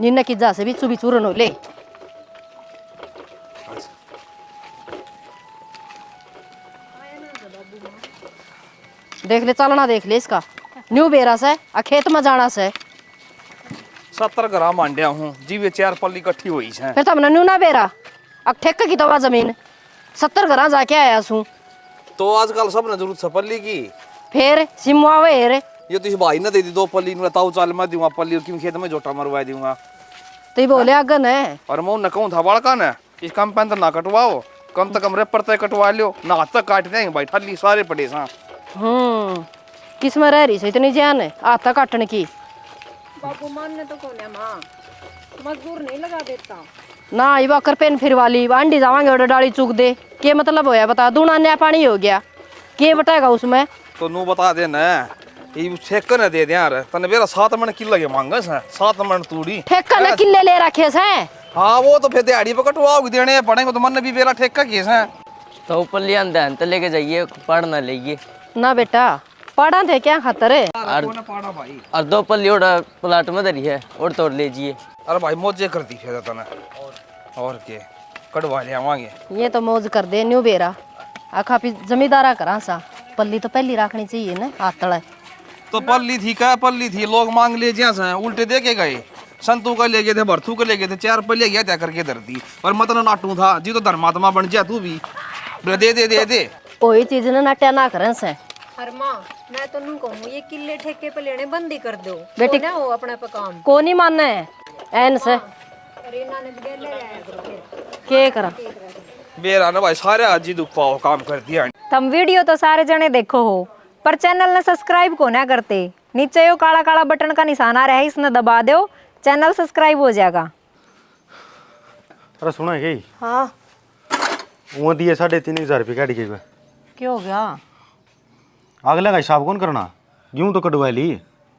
निन्न की जा से भी चुबी चूरन हो ले। देख ले चलना, देख ले इसका न्यू बेरा से खेत में जाना से 70 ग्राम मांडिया हूँ जी वे 4 पल्ली इकट्ठी हुई है। फिर तो हमने न्यू ना बेरा अब ठेका की तो जमीन 70 घर जाके आया सू। तो आजकल सब ने जरूरत है पल्ली की। फिर सिमुआ वे ये तो इस भाई ने दे दी 2 पल्ली ताऊ चाल मैं दूंगा पल्ली और खेत में जोटा मरवा दूंगा। तो बोले अगन है और मैं न कहूँ था बड़का न इस काम पे ना कटवाओ, कम से कम रेपर तक कटवा लियो ना हाथ तक काट देंगे भाई ठल्ली सारे पड़े सा। किस में रह रही से इतनी जान है हाथ तक काटने की। बाबू मानने तो कौन है माँ, मजदूर नहीं लगा देता ना ये बकर पेन फिर वाली अंडी जावांगे और डाली चूक दे के मतलब होया बता दूना नया पानी हो गया के बताएगा उसमें। तो नू बता दे न ये ठेका न दे दे यार तने मेरा 7 मन किलो के मांगे से 7 मन तूड़ी ठेका न किले ले रखे से। हाँ वो तो फिर दिहाड़ी पे कटवाओगे देने पड़ेंगे तो मन भी मेरा ठेका केस है। तो पल्ली अंदर तो लेके जाइए पढ़ ना लेइए ना बेटा पढ़ा थे क्या खातर है और 2 पल्ली और प्लाट में धरी है और तोड़ लीजिए। अरे भाई मौजे कर दी फिर तने और के कटवा ले आवांगे। ये तो मौज कर दे न्यू बेरा आखा भी जमींदारा करा सा पल्ली तो पहली रखनी चाहिए ना हाथ तड़ा। तो पल्ली थी क्या पल्ली थी लोग मांग ले जैसे उल्टे दे के गए। संतू का ले गए थे भरथू का ले गए थे 4 पल्ले गया त्या करके धर दी और मतलब नाटू था जी तो धर्मात्मा बन जा तू भी दे दे दे दे कोई चीज ने नाट्या ना करें से। अरे माँ मैं तो नू कहूँ ये किले ठेके पे लेने बंद ही कर दो बेटी ना हो अपने पे काम को नहीं मानना है एन से अरे इन्होंने बगैर ले आया करो फिर के करा बेरा ना भाई सारे आज ही दुख पाओ काम कर दिया। तुम वीडियो तो सारे जने देखो हो पर चैनल ने सब्सक्राइब को ना करते। नीचे यो काला काला बटन का निशान आ रहा है इसने दबा दो चैनल सब्सक्राइब हो जाएगा। अरे सुना है हाँ वो दिए 3,500 रुपये काट के क्या हो गया। अगले का हिसाब कौन करना यूं तो कटवा ली।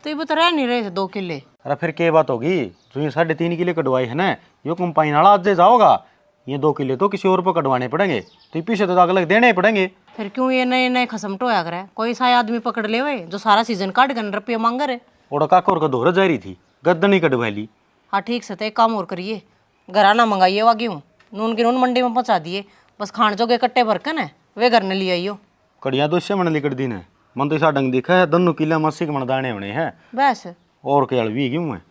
तो ये बता रह नहीं रहे थे 2 किले। अरे फिर क्या बात होगी जो ये 3.5 किले कटवाई है ना यो कंपाइन वाला आज जाओगा ये 2 किले तो किसी और पर कटवाने पड़ेंगे तो ये पीछे तो अगले देने ही पड़ेंगे। फिर क्यों ये नए नए खसम टोया करे कोई सा आदमी पकड़ ले वे जो सारा सीजन काट कर रुपये मांग रहे। और काकोर का दोहरा जा रही थी गद्दा नहीं कटवा ली। हाँ ठीक से तो एक काम और करिए घरा ना मंगाइए वा गेहूँ नून की नून मंडी में पहुँचा दिए बस खान जोगे कट्टे भर के ना वे घर ने ले आइयो। कड़िया तो इससे मन लिकट दी ने मन तो इसा डंग दिखा है दोनों किला मस्सी के मन दाने होने हैं बस। और क्या अलवी क्यों है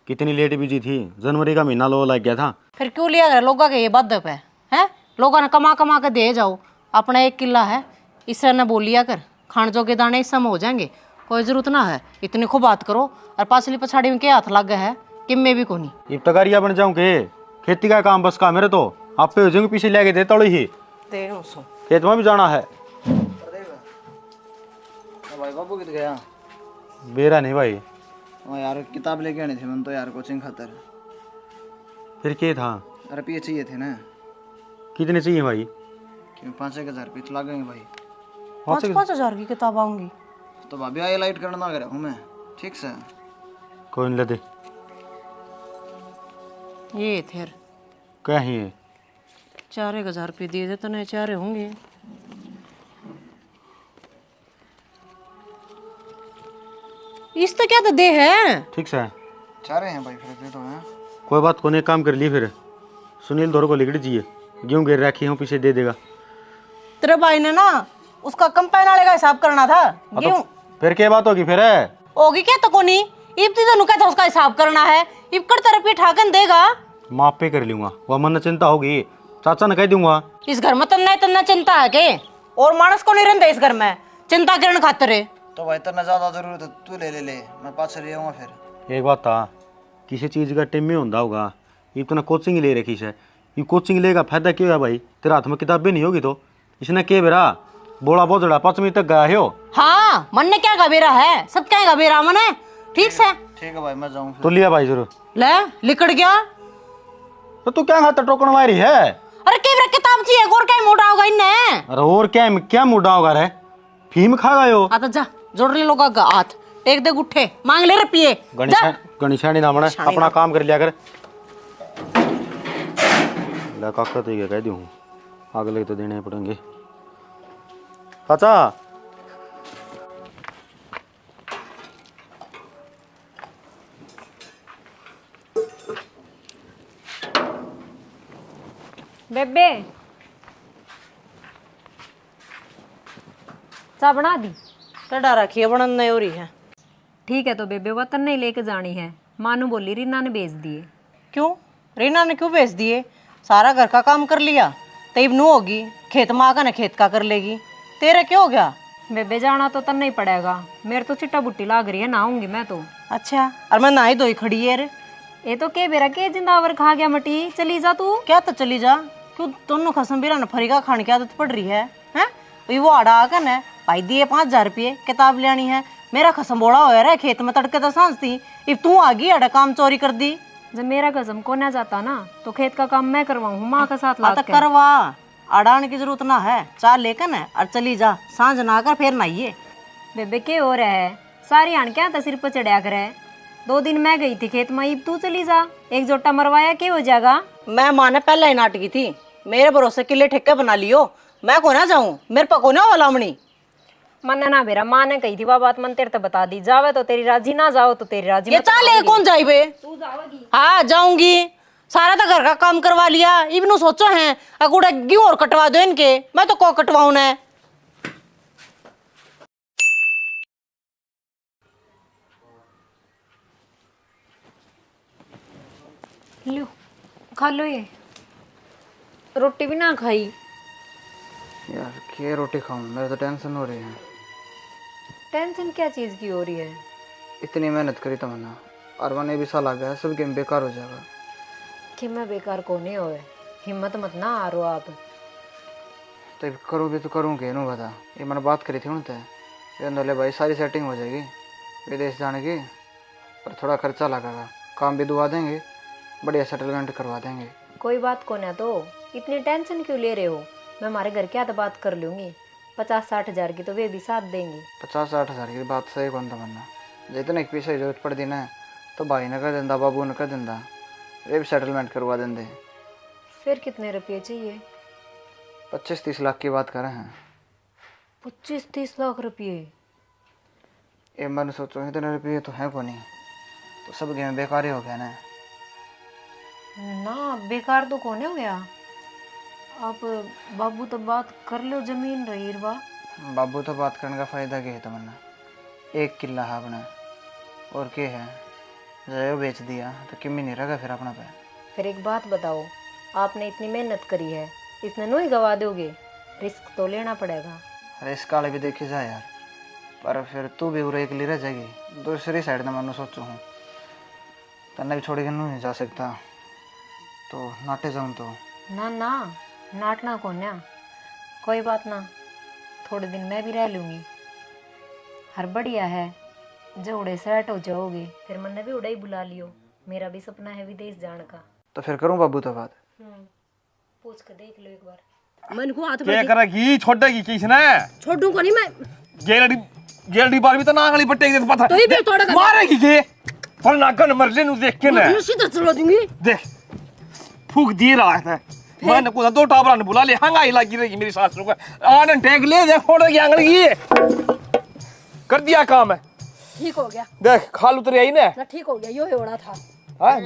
कितनी लेट बीजी थी जनवरी का महीना लो लग गया था। फिर क्यों लिया करे लोगों के ये बद पे है लोगों ने कमा कमा के दे जाओ अपना 1 किला है इससे न बोलिया कर खान जोगे दाने इस समय हो जाएंगे कोई जरूरत ना है इतनी खूब बात करो और पाछली पछाड़ी में क्या हाथ लग गया है कि मैं भी कोनी इब्तकारिया बन जाऊं के खेती का काम बस का मेरे तो आप पे हो जाएंगे पीछे लेके दे तोड़ी ही खेत में भी जाना है। भाई बाबू कित गया बेरा नहीं भाई यार किताब लेके आनी थी मन तो यार कोचिंग खातर। फिर क्या था अरे पिए चाहिए थे ना। कितने चाहिए भाई क्यों 5,000 रुपये तो लगेंगे भाई। 5,000 की किताब आऊंगी तो भाभी आई लाइट करना कर हूँ मैं ठीक से कोई नहीं लेते ये फिर क्या ही है 4,000 रुपये दिए थे तो नहीं 4 होंगे। इस तो क्या तो दे है ठीक से चाह रहे हैं भाई फिर दे दो हैं। कोई बात को नहीं काम कर ली फिर सुनील दौर को लिख दीजिए गेहूँ गिर रखी हूँ पीछे दे देगा। तेरे भाई ने ना उसका कंपाइन वाले का हिसाब करना था गेहूं फिर क्या बात होगी फिर होगी क्या तो कोनी इब तो कहता उसका हिसाब करना है इब कर तेरे पे ठाकन देगा माप पे कर लूंगा वह मन चिंता होगी चाचा ने कह दूंगा। इस घर में तन्ना चिंता है के और मानस को नहीं रहता इस घर में चिंता करने खातिर है। तो भाई तेना ज्यादा जरूरत है तू ले ले ले मैं पास ले आऊँगा फिर। एक बात था किसी चीज़ का टिम में होता होगा ये तो ना कोचिंग ले रखी है ये कोचिंग लेगा फायदा क्या है भाई तेरे हाथ में किताबें नहीं होगी तो इसने क्या बेरा बोला बोझड़ा 5वीं तक गया हो। हाँ मन ने क्या गबेरा है सब क्या गबेरा मन है ठीक से ठीक है भाई मैं जाऊँ तो लिया भाई जरूर ले लिकड़ गया तो तू क्या खाता टोकन मारी है। अरे केवरा किताब चाहिए और क्या मोटा होगा इन्हें। अरे और क्या मुड्डा होगा रे फीम खा गए हो। आता जा जोड़ ले लोगा का हाथ एक दे गुट्ठे मांग ले रुपये गणेशानी नाम है अपना काम कर लिया कर काका तो ये कह दूँ अगले तो देने पड़ेंगे। चाचा बेबे चाय बना दी? चढ़ा रखी है बनन नहीं हो रही है। ठीक है तो बेबे वतन नहीं लेके जानी है, मानू बोली रीना ने भेज दिए। क्यों? रीना ने क्यों भेज दिए? सारा घर का काम कर लिया, तब नू होगी खेत में आकर ना खेत का कर लेगी। तेरा क्या हो गया? बेबे जाना तो तन नहीं पड़ेगा, मेरे तो चिट्टा बुट्टी लाग रही है, नहाऊंगी मैं तो। अच्छा, और मैं नहाई धोई खड़ी है रे। ये तो के बेरा के जिंदावर खा गया मटी, चली जा तू। क्या तो चली जा, क्यों दोनों खसम बीरा ने फरीका खाने की आदत पड़ रही है? हैं वही वो आड़ा आकर न भाई दिए 5,000 रुपये किताब लेनी है, मेरा खसम बोड़ा हो रहा है खेत में तड़के तो सांस थी, इब तू आ गई अड़ा काम चोरी कर दी। जब मेरा कसम को ना जाता ना तो खेत का काम मैं करवाऊँ माँ के साथ लाग तो के। करवा, अड़ाने की जरूरत ना है, चार लेकर न और चली जा, सांझ ना कर फिर नहाइए। बेबे के हो रहा है, सारी आन क्या था सिर पर चढ़ा कर है। 2 दिन मैं गई थी खेत में, इब तू चली जा, एक जोटा मरवाया के हो जाएगा। मैं माँ ने पहले ही नाटकी थी, मेरे भरोसे किले ठेके बना लियो, मैं को ना जाऊं, मेरे पर को ना हो लामणी। मन ना बेरा माँ ने कही थी वह बात, मन तेरे तो बता दी, जावे तो तेरी राजी, ना जाओ तो तेरी राजी। ये चाले कौन जाई बे? हाँ जाऊंगी, सारा तो घर का काम करवा लिया, इबनू सोचो है अगुड़ा क्यों और कटवा दो इनके, मैं तो को कटवाऊं न। लो खा लो, ये रोटी भी ना खाई। यार क्या रोटी खाऊं, मेरे तो टेंशन हो रही है। टेंशन क्या चीज की हो रही है? इतनी मेहनत करी तमन्ना, और मैंने भी साल आ गया, सब गेम बेकार हो जाएगा। कि मैं बेकार को नहीं होए, हिम्मत मत ना हारो आप। तो करूँगी तो करूँगी नो बता, ये मैंने बात करी थी उनसे, ये बोले भाई सारी सेटिंग हो जाएगी विदेश जाने की, पर थोड़ा खर्चा लगेगा, काम भी दुआ देंगे, बढ़िया सेटलमेंट करवा देंगे। कोई बात को ना, तो इतनी टेंशन क्यों ले रहे हो? मैं हमारे घर क्या तो बात कर लूंगी, 50-60 हजार की तो वे भी साथ देंगे। 50-60 हज़ार की बात सही कौन तमन्ना, जितने एक पैसे की जरूरत पड़ दी ना तो भाई ने कर देंदा, बाबू ने कर देंदा, वे भी सेटलमेंट करवा देंगे। फिर कितने रुपये चाहिए? 25-30 लाख की बात कर रहे हैं। 25-30 लाख रुपये? ये मैंने सोचो इतने रुपये तो है को नहीं, तो सब गेम बेकार ही हो गया ना। ना बेकार तो कौन हो गया, आप बाबू तो बात कर लो, जमीन रही रवा। बाबू तो बात करने का फ़ायदा क्या है तमन्ना, 1 किला है अपना, और क्या है, जो बेच दिया तो किमी नहीं रहेगा फिर अपना पे। फिर एक बात बताओ, आपने इतनी मेहनत करी है, इसने नो ही गवा दोगे, रिस्क तो लेना पड़ेगा। रिस्क वाले भी देखी जाए यार, पर फिर तू भी उरे अकेली रह जाएगी, दूसरी साइड में मैंने सोचू हूँ तन्ने भी छोड़ के नहीं जा सकता, तो नाटे जाऊँ तो। ना ना नाटना को ना, कोई बात ना, थोड़े दिन मैं भी रह लूँगी, हर बढ़िया है, जो उड़े सेट हो जाओगे फिर मैंने भी उड़े ही बुला लियो, मेरा भी सपना है विदेश जाने का। तो फिर करूँ बाबू तो बात। पूछ के देख लो एक बार। मन को हाथ क्या करेगी, छोड़ेगी किसने? छोड़ू को नहीं मैं, गेरडी बार भी तो नांगली पट्टेगी तो पता तो ही भी तोड़ेगा। मारेगी के पर नागन मर ले नु देख के ना, सीधा चला दूंगी। देख फूक दी रहा है, मैंने कुछ 2 टाबरा ने बुला ले, हंगाई लगी रहेगी मेरी सास को, आने टेक ले दे फोड़ेगी आंगली की, कर दिया काम है। ठीक हो गया, देख खाल उतरी आई ना, ठीक हो गया, यो ही होना था। हाँ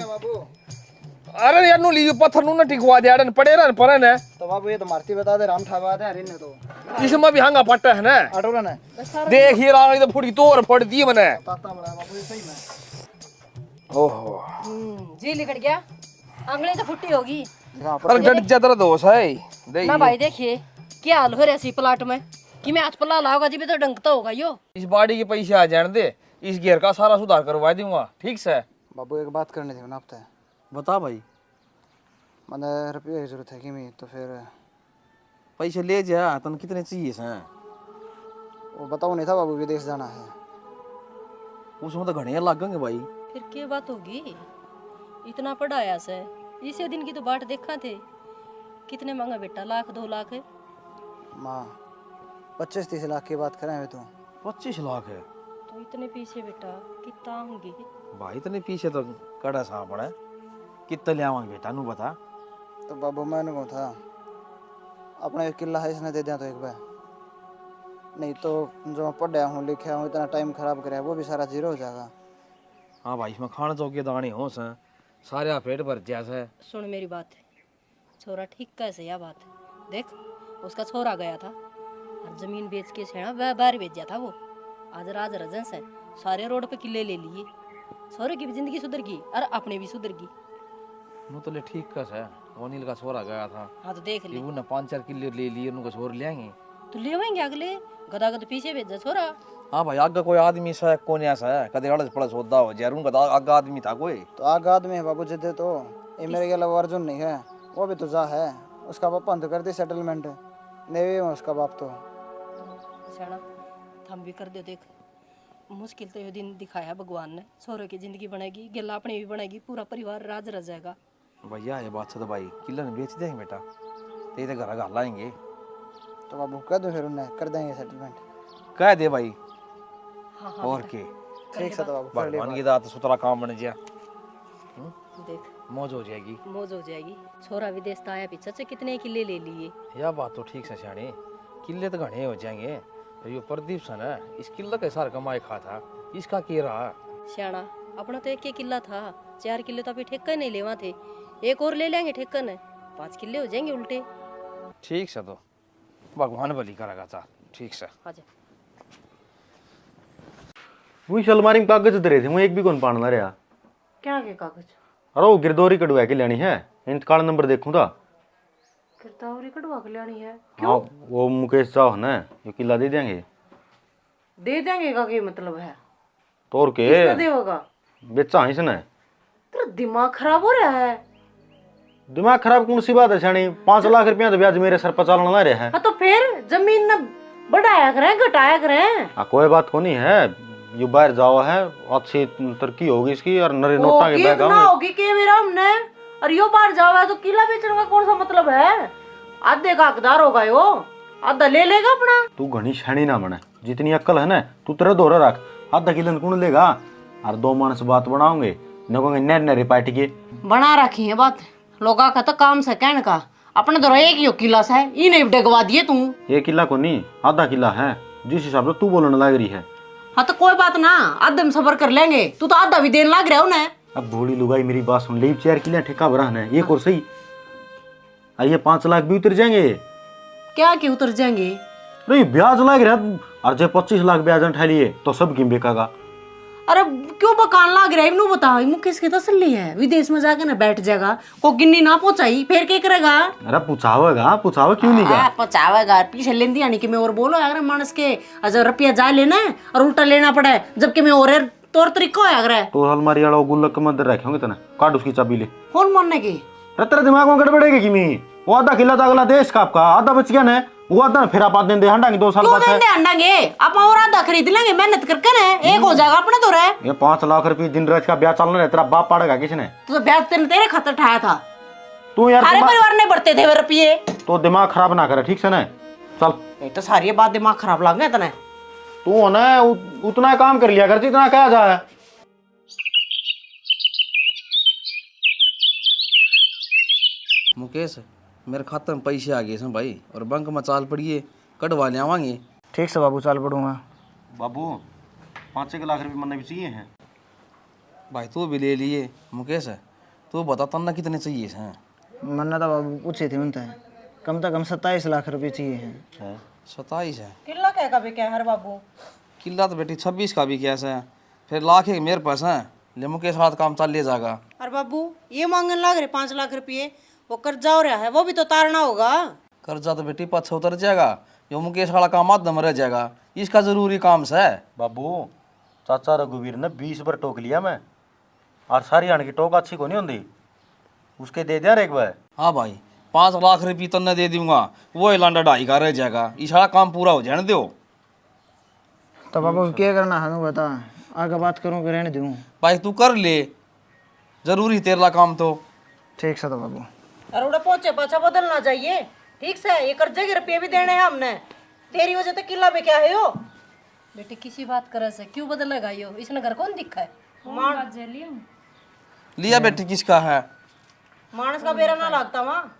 अरे यार नु ली पत्थर नु ना टिकवा दे, अड़न पड़े रहन पर है तो बाबू ये तो मारती बता दे, राम ठावा दे अरे ने तो इसमें भी हंगा पट्टा है ना, अटोरा ने देख ही आंगली तो फुड़ी तोड़ फोड़ दी मैंने। ताता बड़ा बाबू ये सही में। ओहो जी लिकट गया, अंगली तो फुट्टी होगी पर जट जदर दोष है दे ना भाई। देखिए क्या हाल हो रहा है प्लाट में, कि मैं हाथ पला लाऊंगा जी भी तो डंकता होगा यो। इस बाड़ी के पैसे आ जाने दे, इस घेर का सारा सुधार करवा दूंगा, ठीक से? बाबू एक बात करनी थी ना आपसे। बता भाई। मैंने रुपये की जरूरत है कि मैं, तो फिर पैसे ले जा, तन कितने चाहिए से? वो बताओ नहीं था बाबू विदेश जाना है। उसमें तो घड़ियां लगेंगे भाई। फिर क्या बात होगी, इतना पढ़ाया से, इसे दिन की तो बाट देखा थे, कितने मांगा बेटा, 1-2 लाख है माँ, 25-30 लाख की बात करें तो 25 लाख है तो इतने पीछे बेटा कितना होंगे भाई, इतने पीछे तो कड़ा सांप है, कितने ले आवांगे बेटा नु बता। तो बाबू मैंने कहा था अपना 1 किला है, इसने दे दिया तो एक बार, नहीं तो जो मैं पढ़ा हूँ लिखा हूँ इतना टाइम खराब कराया वो भी सारा जीरो हो जाएगा। हाँ भाई, इसमें खाने जोगे दाने हो से, सारे पेट भर जैसे। सुन मेरी बात, छोरा ठीक कैसे या बात देख, उसका छोरा गया था और जमीन बेच के छेड़ा वह बाहर भेज दिया था वो। आज राज रजन से सारे रोड पे किले ले लिए। छोरे की भी जिंदगी सुधर गई और अपने भी सुधर गई। नु तो ले ठीक कस है, वो नील का छोरा गया था। हाँ तो देख ले, ये उन्हें 5-4 किले ले लिए, उनको छोर ले आएंगे तो ले आएंगे अगले गदागद पीछे भेजा छोरा। हाँ भाई, आगे कोई आदमी सा कौन ऐसा है कदे अड़स पड़स होता हो जरूर का आगे आदमी था कोई। तो आगे आदमी है बाबू जिद्दे तो ये मेरे के अलावा अर्जुन नहीं है, वो भी तो जा है। उसका बाप तो कर दी सेटलमेंट, नेवी में उसका बाप तो। शाना हम भी कर दे। देख मुश्किल तो ये दिन दिखाया भगवान ने, छोरे की जिंदगी बनेगी, गिला अपनी भी बनेगी, पूरा परिवार राज रह जाएगा। भैया ये बात से तो भाई किला ने बेच देंगे बेटा, तेरे घर घर लाएंगे। तो बाबू कह दो फिर उन्हें कर देंगे सेटलमेंट। कह दे भाई। हाँ और के ठीक से तो बाबू कर भगवान की दात सुतरा काम बन गया, देख मौज हो जाएगी। मौज हो जाएगी। छोरा विदेश तो आया पीछे से कितने किले ले लिए। यह बात तो ठीक से सियाने, किले तो घने हो जाएंगे। ये प्रदीप सन है, इस किला के सार कमाई खा था, इसका क्या रहा। श्याणा अपना तो एक ही किला था, 4 किले तो अभी ठेका नहीं लेवा थे, एक और ले लेंगे ठेका ने, 5 किले हो जाएंगे उल्टे। ठीक से तो भगवान भली करेगा चा। ठीक से आजा। वही अलमारी में कागज धरे थे, वो एक भी कौन पाना रहा। क्या के कागज? अरे वो गिरदौरी कटवा के लेनी है, इंतकाल नंबर देखूं था। गिरदौरी कटवा के लेनी है? हाँ वो मुकेश साहब है ना, जो किला दे देंगे। दे देंगे का क्या मतलब है? तोड़ के किसने देगा? बेचा है इसने। तेरा दिमाग खराब हो रहा है। दिमाग खराब कौन सी बात है शानी? 5 लाख रुपया तो ब्याज मेरे सर पर चलना ना रहा है। हाँ तो फिर जमीन न बढ़ाया करें घटाया करें। कोई बात को नहीं है, ये बाहर जाओ है, अच्छी तरक्की होगी इसकी और नरे नोटा के बैग ना होगी के मेरा हमने, और यो बाहर जाओ तो किला बेचने का कौन सा मतलब है? आधे का हकदार होगा यो, आधा ले लेगा अपना। तू घनी शानी ना बने, जितनी अक्ल है ना तू तेरा दोहरा रख। आधा किलन कौन लेगा? और 2 मानस बात बनाओगे न कहोगे नर नरे पार्टी के बना रखी है बात। लोगा का तो काम से कहने का, अपने तो एक ही किला सा है, इन्हें डगवा दिए तू। एक किला को नहीं, आधा किला है, जिस हिसाब से तू बोलने लग रही है। हाँ तो कोई बात ना, आधा में सबर कर लेंगे। तू तो आधा भी देने लग रहा हो ना। अब भोली लुगाई मेरी बात सुन ले, 4 किला ठेका भरा है एक और सही। ये 5 लाख भी उतर जाएंगे। क्या के उतर जाएंगे? नहीं ब्याज लग रहा, और जब 25 लाख ब्याज उठा लिए तो सब किम बेकागा। अरे क्यों बकान लाग रहा है? इन्हों बता, मुकेश की तसल्ली है, विदेश में जाके ना बैठ जाएगा, को गिन्नी ना पहुंचाई फिर क्या करेगा? अरे पूछावेगा क्यों नहीं गा? पहुंचावेगा पीछे लेंदी यानी कि मैं और बोलो अगर मानस के अजर रुपया जा लेना है और उल्टा लेना पड़े, जबकि मैं और तौर तरीका है। अगर तो अलमारी वाला गुल्लक के मंदिर रखे होंगे तना, काट उसकी चाबी ले। कौन मानने की? तेरे दिमाग में गड़बड़ेगी कि मी वो आधा किला तो अगला देश का आपका, आधा बच गया ना, वो आधा फिर आप देंगे हंडांगे 2 साल बाद है। हंडांगे आप और आधा खरीद लेंगे मेहनत करके ना, एक हो जाएगा अपने तो रहे। ये 5 लाख रुपए दिन रात का ब्याज चलना है, तेरा बाप पाड़ेगा किसने? तो ब्याज तेरे खातर उठाया था, तू यार सारे परिवार ने बढ़ते थे रुपये। तो दिमाग खराब ना करे, ठीक से ना चल। नहीं तो सारी बात दिमाग खराब लग गया इतना। तू ना उतना काम कर लिया कर जितना कहा जाए। मुकेश मेरे खाते में पैसे आ गए हैं भाई, और बैंक में चाल पड़िए कटवा ले आवांगे। ठीक से बाबू चाल पड़ूंगा। बाबू 5 लाख रुपए मन भी चाहिए हैं भाई, तू भी ले लिए। मुकेश तू बता तन्ना कितने चाहिए हैं? मन्ना तो बाबू पूछे थे उनसे, कम से कम 27 लाख रुपए चाहिए हैं। 27 है? किला क्या का भी क्या है बाबू? किला तो बेटी 26 का भी कैसा है, फिर लाख एक मेरे पास है, ले मुकेश हाथ काम चल ले जाएगा। अरे बाबू ये मांगने लग रहे 5 लाख रुपये, वो कर्जा हो रहा है, वो भी तो तारना होगा। कर्जा तो बेटी पाछे उतर जाएगा, यो मुकेश वाला काम आदम रह जाएगा, इसका जरूरी काम से। बाबू चाचा रघुवीर ने 20 बार टोक लिया मैं, और सारी आने की टोक अच्छी को नहीं होती, उसके दे दिया एक बार। हाँ भाई 5 लाख रुपये तन्ने दे दूंगा, वो लांडा 2.5 का रह जाएगा, इस वाला काम पूरा हो जाने दो। तो बाबू क्या करना है बता, आगे बात करूँ कि रहने दूँ? भाई तू कर ले, जरूरी तेरा काम तो। ठीक से तो बाबू। अरे उड़ा पहुंचे पाछा बदलना चाहिए, ठीक से। ये कर्जे के रुपये भी देने हैं हमने, तेरी वजह से किला में क्या है यो? बेटे किसी बात करे से क्यों बदलेगा यो? इसने घर कौन दिखा है? लिया बेटी किसका है? मानस का बेरा ना लगता वहाँ।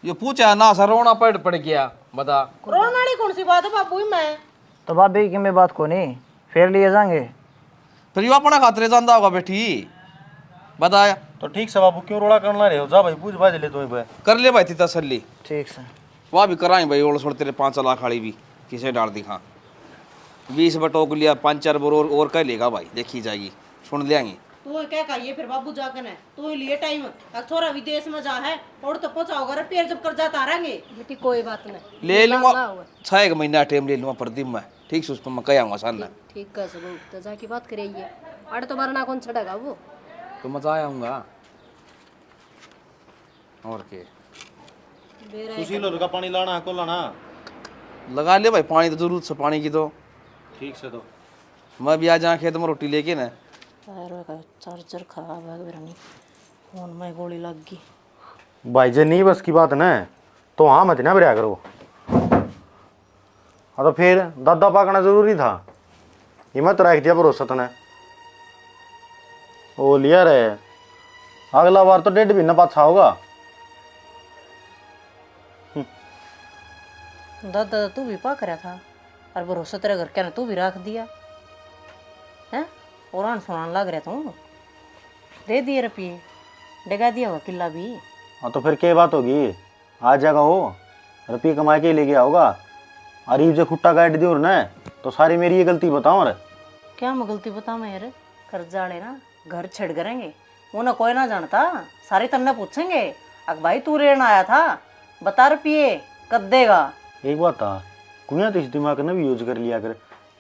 ये पूछा ना सर, रोना पड़ गया, बता। रोने वाली कौन सी बात है बाबू? मैं तो भाभी की मैं बात को नहीं, फिर लिए जाएंगे। फिर यो अपना खातरे जांदा होगा बेटी, बताया तो ठीक से बाबू क्यों रोड़ा करना रहे हो, जा भाई पूछ बाज ले तुम्हें भाई। कर ले भाई थी तसल्ली, ठीक से वहाँ भी कराएं भाई ओड़ छोड़ तेरे 5 लाख वाली भी किसे डाल दिखा 20 बटोक लिया 5-4 बोर और कह लेगा भाई, देखी जाएगी सुन लेंगे। तू क्या कहिए फिर बाबू जाकर ने तू ही लिए टाइम छोरा विदेश में जा है और तो पहुंचाओगा रे पेड़ जब कर जाता रहेंगे। बेटी कोई बात नहीं, ले लूंगा 6 महीना टाइम ले लूंगा प्रदीप में, ठीक से उस पर मैं कह आऊँगा सामने। ठीक कर सबू तो जाके बात करिए, अरे तो मरना कौन छड़ेगा वो। तो मजा आऊँगा और के सुशील का पानी लाना है को लाना लगा ले भाई, पानी तो जरूरत से पानी की तो ठीक से। तो मैं भी आ जाऊँ खेत में रोटी लेके ना। पैरों का चार्जर खराब है मेरा, नहीं फोन में गोली लग गई। भाई जे नहीं बस की बात ना तो हाँ मत ना बरिया करो। हाँ तो फिर दादा पाकना जरूरी था, हिम्मत रख दिया भरोसा तने ओ लिया रे, अगला बार तो 1.5 महीना पाछा होगा। दादा तू भी पाक रहा था और भरोसा तेरे घर क्या तू भी रख दिया है, और सुनाने लग रहा तू दे दिए रुपये डगा दिया होगा किला भी। हाँ तो फिर क्या बात होगी, आ जाएगा वो रुपये कमा के लेके आओगा। अरे जो खुट्टा काट दी और न तो सारी मेरी ये गलती बताओ। अरे क्या मैं गलती बता मैं यार, कर्जा वाले ना घर छेड़ करेंगे वो ना कोई ना जानता, सारे तन्ने पूछेंगे अक भाई तू रेन आया था बता रुपये कद देगा। एक बात था कुया तो इस दिमाग ने भी यूज कर लिया कर,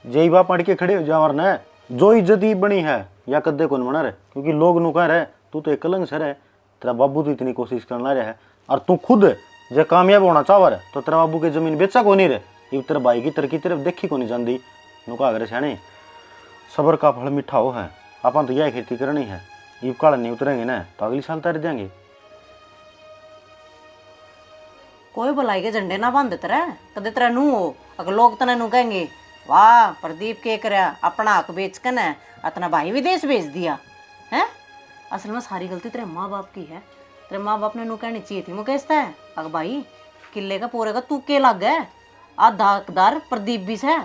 जय बाप पढ़ के खड़े हो जा वरना जो इज्जत ही बनी है या कद्दे कौन बना रहे, क्योंकि लोग नु कह रहे तू तो एक कलंक सर है, तेरा बाबू तो इतनी कोशिश करना रहा है और तू खुद जो कामयाब होना चाह रहा तो तेरा बाबू की जमीन बेचा को नहीं रहे, तेरे भाई की तरक्की तरफ देखी को नहीं जाती। नु कहा करे सियाने सबर का फल मीठा हो है, अपन तो यह खेती करनी है, ईब काल नहीं उतरेंगे ना तो अगली साल तैर देंगे। कोई भलाई के झंडे ना बांध तेरा कदे तेरा नू हो, अगर लोग तने नू कहेंगे वाह प्रदीप के करया अपना हक बेच कर न अपना भाई विदेश भेज दिया है। असल में सारी गलती तेरे माँ बाप की है, तेरे माँ बाप ने नू कहनी चाहिए थी मुकेशता है अगर भाई किले का पूरे का तू के लग गए आधा हकदार प्रदीप भी से।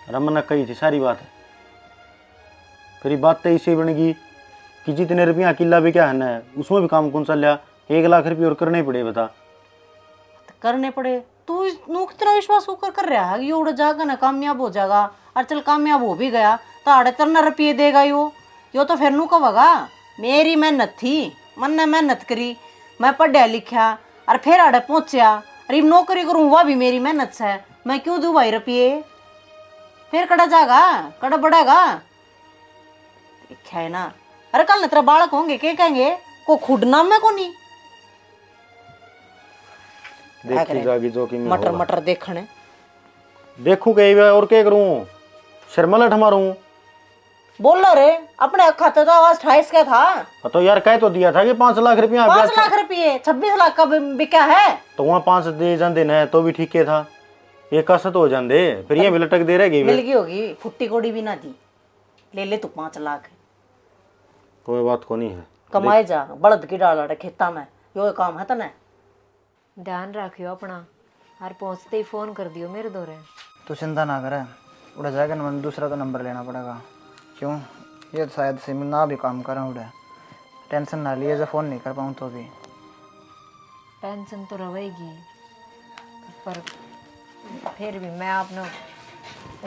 रमन कही थी सारी बात है, फिर बात तो इसे बन गई कि जितने रुपया किला भी क्या है उसमें भी काम कौन सा लिया, 1 लाख रुपये और करने पड़े बता। करने पड़े तू नू कितना विश्वास होकर कर रहा है ये उड़ जाएगा ना कामयाब हो जाएगा, और चल कामयाब हो भी गया तो 38 रुपये देगा यो तो फिर नू कहेगा मेरी मेहनत थी, मन ने मेहनत करी, मैं पढ़ा लिखा और फिर आड़े पहुंचा, अरे नौकरी करूँ वह भी मेरी मेहनत से, मैं क्यों दूँ भाई रुपये, फिर कड़ा जाएगा कड़ा बढ़ेगा है ना। अरे कल न तेरा बालक होंगे क्या कहेंगे को खुडना में को नहीं देखी जागी जो कि मटर मटर देखने देखू कहीं और क्या करूं, शर्मलट मारूं। बोल लो रे अपने खाते तो आवाज 28 का था तो यार कह तो दिया था कि 5 लाख रुपया 5 लाख रुपये 26 लाख का बिका है, तो वहाँ 5 दे जाते न तो भी ठीक है था, एक कसत हो जाते फिर ये भी लटक दे रहे मिल गई होगी फुट्टी कोड़ी भी ना दी, ले ले तू 5 लाख कोई बात को नहीं है, कमाए जा बड़द की डाल खेता में यो काम है तने। ध्यान रखियो अपना, और पहुंचते ही फोन कर दियो मेरे दौरे। तो चिंता ना करे, उड़ा जाएगा ना, दूसरा तो नंबर लेना पड़ेगा। क्यों ये तो शायद सिम ना भी काम करें, उड़ा टेंशन ना लिए जो फ़ोन नहीं कर पाऊँ तो भी। टेंशन तो रहेगी पर फिर भी मैं आपने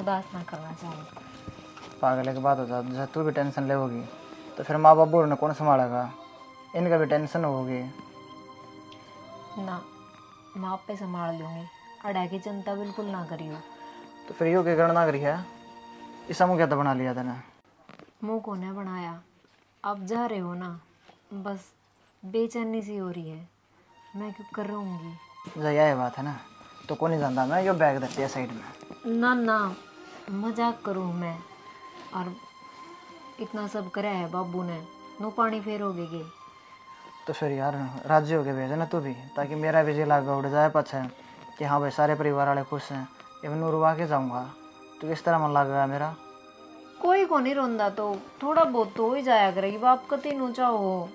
उदास ना करना चाहूँ। पागल की बात हो जाती, जैसे तू भी टेंशन लेगी तो फिर माँ बाप ने कौन संभालेगा, इनका भी टेंशन होगी ना, मैं आप पे संभाल लूँगी, अड़ा की चिंता बिल्कुल ना करियो। तो फिर यो क्या करना करी है, इस समूह क्या तो बना लिया था ना, मुँह को ने बनाया, आप जा रहे हो ना, बस बेचैनी सी हो रही है, मैं क्यों कर रहूँगी। जया ये बात है ना, तो कौन नहीं जानता मैं यो बैग देती है साइड में। ना ना मजाक करूँ मैं, और इतना सब करा है बाबू ने, नो पानी फेरोगे गे। तो फिर यार राजी हो के भेजे ना तू भी, ताकि मेरा भी जी लागा उड़ जाए पाछे कि हाँ भाई सारे परिवार वाले खुश हैं, ये मैं रुवा के जाऊँगा तो किस तरह मन लगा मेरा। कोई को नहीं रोंदा तो थोड़ा बहुत तो हो ही जाया करेगी, बाप कती नु चाहो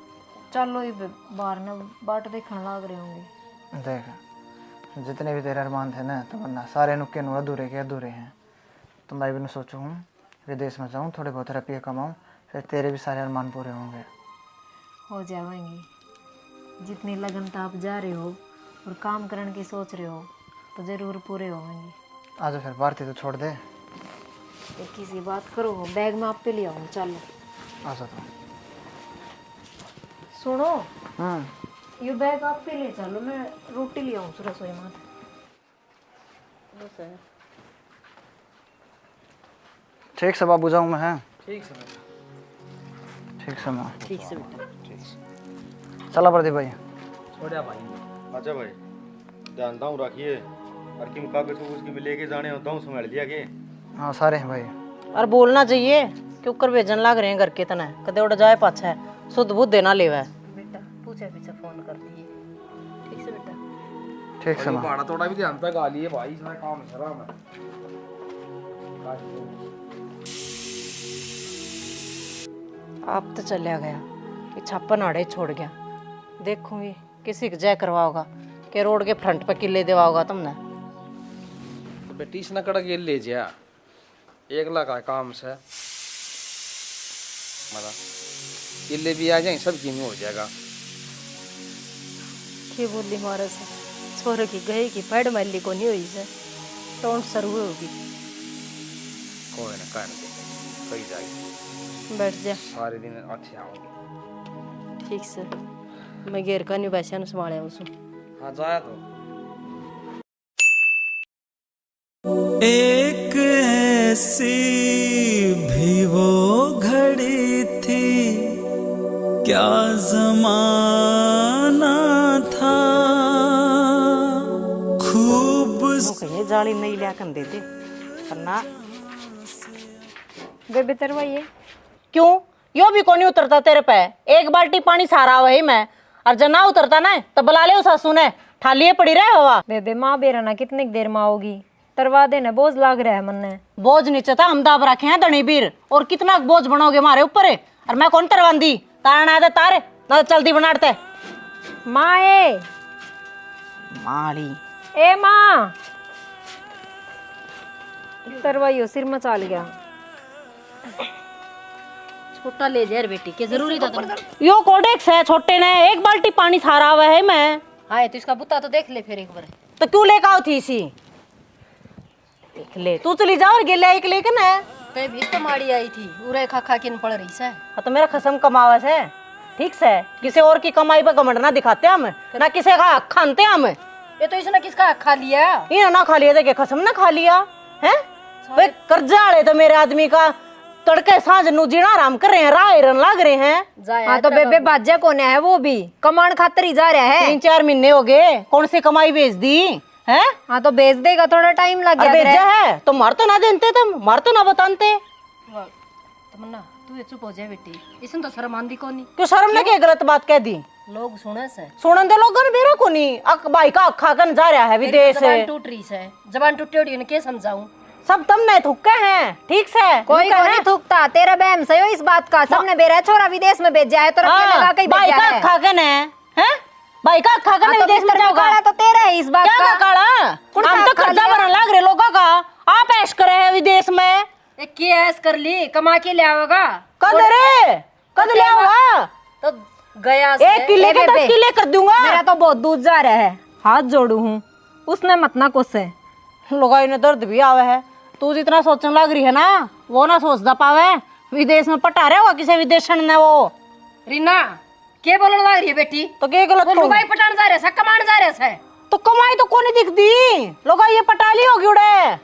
चलो ही बाहर न बाट देखने लग रहे होंगे। देख जितने भी तेरे अरमान थे ना तो वरना सारे नुक्के नु अधूरे के अधूरे हैं, तो मैं भी सोचूँ हूँ विदेश में जाऊँ, थोड़े बहुत रुपये कमाऊँ, फिर तेरे भी सारे अरमान पूरे होंगे। हो जाएंगे। जितनी लगन तो आप जा रहे हो और काम करने की सोच रहे हो तो जरूर पूरे होंगे। आज फिर भारती तो छोड़ दे। एक किसी बात करो, बैग में आप पे ले आऊँ। चलो आजा तो। सुनो, हम्म। ये बैग आप पे ले चलो, मैं रोटी ले आऊँ रसोई में। ठीक से बाबू जाऊँ मैं। है ठीक से ठीक से मैं। ठीक से बेटा। चला प्रदीप भाई। छोड़िया भाई। अच्छा भाई, ध्यान दाऊ रखिए, और किम कागज कुछ की भी लेके जाने होता हूँ संभाल लिया के। हाँ सारे हैं भाई। और बोलना चाहिए कि ऊपर भेजन लाग रहे हैं घर के तना, कदे उड़ जाए पाछा है, शुद्ध बुद्ध देना लेवा है। बेटा पूछे पीछे फोन कर दिए। ठीक से बेटा। ठीक से और ये मैं। पहाड़ा थोड़ा भी ध्यान तक आ लिए भाई, इसमें काम शराब है। आप तो चलिया गया, ये छापन आड़े छोड़ गया। देखूंगी किसी को जय करवाओगा कि रोड के फ्रंट पे किले देवाओगा तुमने। तो बेटी इसने कड़क ये ले जा, 1 लाख का काम से मतलब किले भी आ जाए, सब की में हो जाएगा। के बोली मारा से छोरे की गए की पैड मारली को नहीं हुई से टोंट सर हुए होगी। कोई ना कर दे, कही जाएगी, बैठ जा। सारे दिन अच्छे आओगे। ठीक से मैं घेर का नहीं बैसा न संभाले उसको। हाँ जाया तो। एक ऐसी भी वो घड़ी थी, क्या जमाना था, खूब ये जाली नहीं लिया कर दे दे वरना। बेबे तरवाइए। क्यों यो भी कोनी उतरता तेरे पे? एक बाल्टी पानी सारा वही मैं, और जना उतरता ना तो बुला ले सासू ने, ठालिए पड़ी रहे हवा। बेबे माँ बेरना कितने देर में आओगी? तरवा देना, बोझ लाग रहा है मन ने। बोझ नीचे था, हम दाब रखे हैं धनी बीर, और कितना बोझ बनाओगे हमारे ऊपर है? और मैं कौन तरवांदी? तारना है तारे ना तो चलती बनाते। माँ ए माली ए माँ, तरवाइयो सिर में चाल गया। छोटा ले जा रे बेटी, के जरूरी था तुम। यो कोडेक्स है छोटे ने, एक बाल्टी पानी सारा हुआ है मैं। हाँ तो इसका बुत्ता तो देख ले फिर एक बार। तो क्यों लेकर आओ थी इसी? देख ले तू चली जाओ और गिले एक लेके ना। ते भी तो माड़ी आई थी, उरे खा खा के न पड़ रही से। हाँ तो मेरा खसम कमावा से ठीक से, किसी और की कमाई पर घमंड ना दिखाते हम, ना किसी का हक खानते हम। ये तो इसने किसका हक खा लिया? ये ना खा लिया देखे, खसम ना खा लिया है। वे कर्जा वाले तो मेरे आदमी का तड़के सांझ नु जीना आराम कर रहे हैं, राह हिरन लाग रहे हैं। हाँ तो बेबे बाजा कौन है? वो भी कमाण खातर ही जा रहा है। 3-4 महीने हो गए, कौन सी कमाई बेच दी है? हाँ तो बेच देगा, थोड़ा टाइम लग गया। बेचा है तो मार तो ना देते, तुम मार तो ना बताते। तमन्ना तू ये चुप हो जा बेटी, इसने तो शर्म आंदी कोनी। क्यों शर्म ना के गलत बात कह दी? लोग सुने से सुनन दे लोगन बेरा कोनी। भाई का अखा कन जा रहा है विदेश से। जबान टूट रही से, जबान टूटी उड़ी ने के समझाऊं? सब तुमने थुक्के हैं ठीक से। कोई को नहीं थूकता, तेरा बहम सही हो इस बात का। सबने बेरा छोरा विदेश में भेजा है तो रखने लगा के भाई का अखा कन है, भाई का अखा कन विदेश में जाओगा तो तेरा है इस बात क्या का। काला हम तो खर्चा भरने लग रहे लोगों का। आप ऐश करे हैं विदेश में, एक की ऐस कर ली, कमा के ले आओगा। कद रे कद ले आओगा? तो गया 1 किले के 10 किले कर दूंगा। मेरा तो बहुत दूध जा रहा है, हाथ जोड़ू हूँ, उसने मत ना कोसे। लोगाई ने दर्द भी आवे है, तू जितना सोचने लग रही है ना वो ना सोचता पावे। विदेश में पटा रहे होगा किसी विदेशन ने वो। रीना के बोलने लग रही है बेटी? तो के गलत वो लुगाई पटान जा रहे से, कमाण जा रहे से। तो कमाई तो कोनी दिखती, लोगाई ये पटाली होगी उड़े।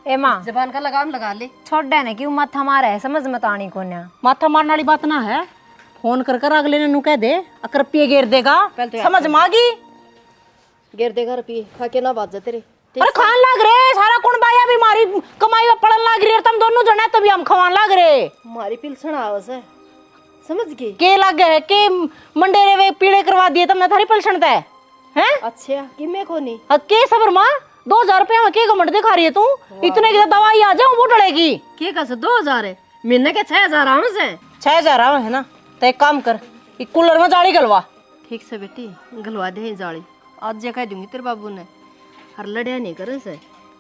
ए माँ जबान का लगाम लगा ले। छोड़ देने क्यों मत हमारा है, समझ मत आनी को ना। माथा मारने वाली बात ना है, फोन कर कर अगले ने नु कह दे अकर पिए घेर देगा, पहले तो समझ मागी गिर देगा रुपये खा के ना बात जा तेरे। अरे खान लाग रे सारा कौन बाया भी मारी कमाई में पड़न लाग रही है, तुम दोनों जने तभी हम खवान लाग रे। मारी पिलसण आवस है, समझ गई? के लग गए के मंडेरे वे पीड़े करवा दिए तुमने, थारी पलसण तय हैं? अच्छा कि मैं कोनी के सबर मां 2000 रुपया में के घमंड दिखा रही है तू? इतने की दवाई आ जाऊं वो डलेगी। के का से 2000 है, महीने के 6000 आने से 6000 आवे है ना? तो एक काम कर, एक कूलर में जाली गलवा। ठीक से बेटी गलवा दे जाली, आज जे कह दूंगी तेरे बाबू ने। हर लड़िया नहीं करे से,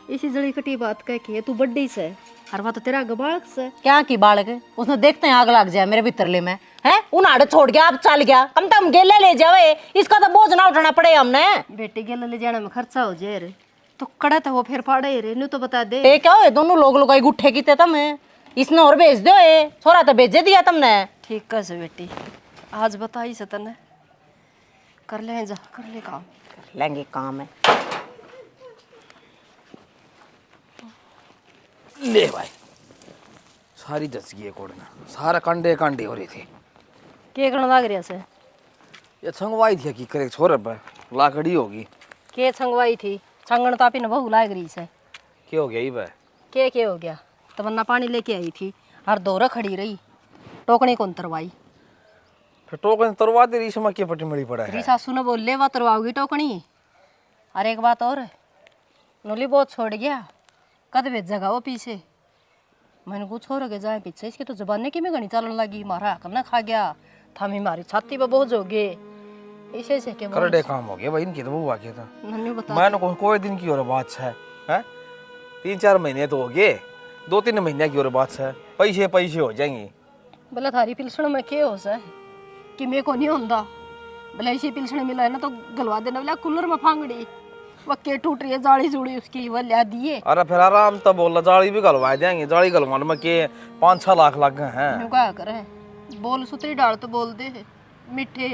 इसी जड़ी कटी बात कह के तू बड्डी से हर बात तो तेरा गबाक से क्या की बालक, उसने देखते हैं आग लग जाए मेरे भीतरले में है, उन्हाड़े छोड़ गया, अब चल गया, कम तो हम गेले ले जावे, इसका तो बोझ ना उठाना पड़े हमने। बेटी के ले जाने में खर्चा हो जाए रे, तो कड़ा तो वो फिर पाड़े रे, नु तो बता दे। ये क्या हो, दोनों लोग लुगाई गुट्ठे की तुम, इसने और भेज दो, छोरा तो भेजे दिया तुमने। ठीक कैसे बेटी, आज बताई से तने, कर ले जा, कर ले काम, कर लेंगे काम है। ले भाई, सारी जस गई कोड़ना, सारा कांडे कांडे हो रहे थे। के करना लाग रहा से? ये छंगवाई थी की करे छोरे पे लाकड़ी होगी। के छंगवाई थी? छंगन तो आपी ने बहु लाग रही से। क्या हो गया ये भाई? के हो गया? तमन्ना पानी लेके आई थी, हर दौरा खड़ी रही, टोकने को तरवाई। फिर टोकन तरवा दे रही, समय के पट्टी मड़ी पड़ा है। री सासू ने बोल ले वा तरवाओगी टोकनी। अरे एक बात और, नोली बहुत छोड़ गया, कद भेजेगा वो पीछे। मैंने कुछ छोड़ के जाए पीछे, इसकी तो जबाने की में घनी चलन लगी, मारा हक ना खा गया, थामी मारी छाती पे बोझ हो गए, इसे से के करड़े काम हो गया भाई इनके, तो वो आ गया था। नन्नू बता मैंने कोई दिन की और बात है, हैं? 3-4 महीने तो हो गए, 2-3 महीने की और बात है, पैसे पैसे हो जाएंगे। बोला थारी पिलसण में के हो से कि मेरे को नहीं होंदा, बोला इसी पिलसण मिला है ना तो गलवा देना, बोला कूलर में फांगड़ी वो के टूट रही है, जाली जुड़ी उसकी वो लिया दिए। अरे फिर आराम तो बोला, जाली भी गलवा देंगे, जाली गलवाने में के 5-6 लाख लग गए हैं। मैं क्या करे, बोल सुतरी डाल तो बोल दे, मिठे